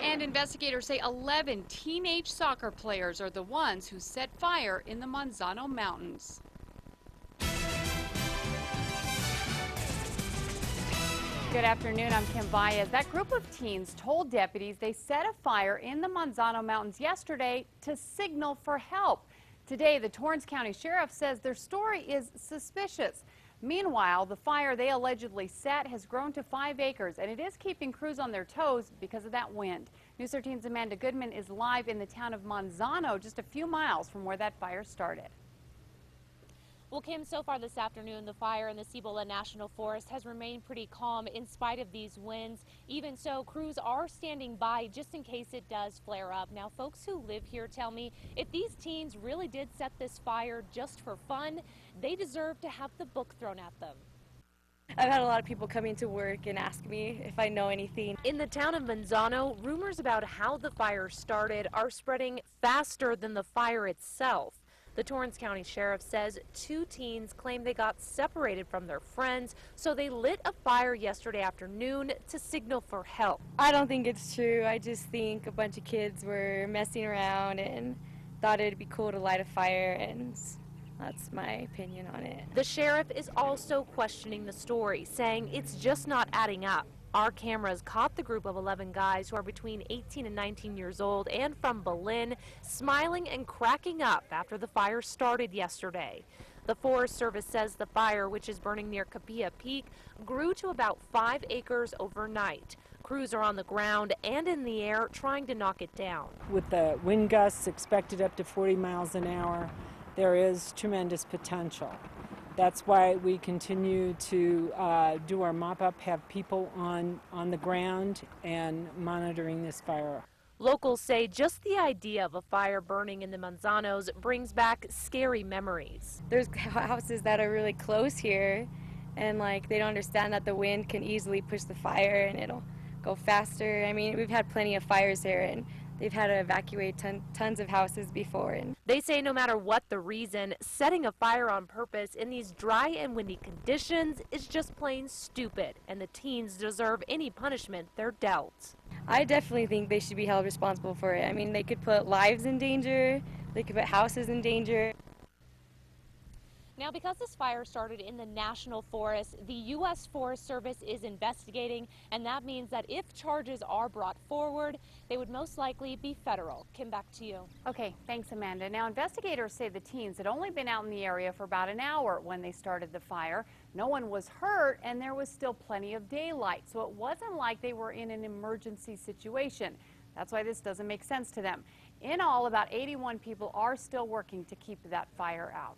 And investigators say 11 teenage soccer players are the ones who set fire in the Manzano Mountains. Good afternoon, I'm Kim Baez. That group of teens told deputies they set a fire in the Manzano Mountains yesterday to signal for help. Today, the Torrance County Sheriff says their story is suspicious. Meanwhile, the fire they allegedly set has grown to 5 acres, and it is keeping crews on their toes because of that wind. News 13's Amanda Goodman is live in the town of Manzano, just a few miles from where that fire started. Well, Kim, so far this afternoon, the fire in the Cibola National Forest has remained pretty calm in spite of these winds. Even so, crews are standing by just in case it does flare up. Now, folks who live here tell me if these teens really did set this fire just for fun, they deserve to have the book thrown at them. I've had a lot of people coming to work and ask me if I know anything. In the town of Manzano, rumors about how the fire started are spreading faster than the fire itself. The Torrance County Sheriff says 2 teens claim they got separated from their friends, so they lit a fire yesterday afternoon to signal for help. I don't think it's true. I just think a bunch of kids were messing around and thought it'd be cool to light a fire, and that's my opinion on it. The sheriff is also questioning the story, saying it's just not adding up. Our cameras caught the group of 11 guys who are between 18 and 19 years old and from Berlin, smiling and cracking up after the fire started yesterday. The Forest Service says the fire, which is burning near Capilla Peak, grew to about 5 acres overnight. Crews are on the ground and in the air trying to knock it down. With the wind gusts expected up to 40 miles an hour, there is tremendous potential. That's why we continue to do our mop-up, have people on the ground and monitoring this fire. Locals say just the idea of a fire burning in the Manzanos brings back scary memories. There's houses that are really close here, and they don't understand that the wind can easily push the fire and it'll go faster. I mean, we've had plenty of fires here, and they've had to evacuate tons of houses before. And they say no matter what the reason, setting a fire on purpose in these dry and windy conditions is just plain stupid, and the teens deserve any punishment they're dealt. I definitely think they should be held responsible for it. I mean, they could put lives in danger, they could put houses in danger. Now, because this fire started in the National Forest, the U.S. Forest Service is investigating, and that means that if charges are brought forward, they would most likely be federal. Kim, back to you. Okay, thanks, Amanda. Now, investigators say the teens had only been out in the area for about an hour when they started the fire. No one was hurt, and there was still plenty of daylight, so it wasn't like they were in an emergency situation. That's why this doesn't make sense to them. In all, about 81 people are still working to keep that fire out.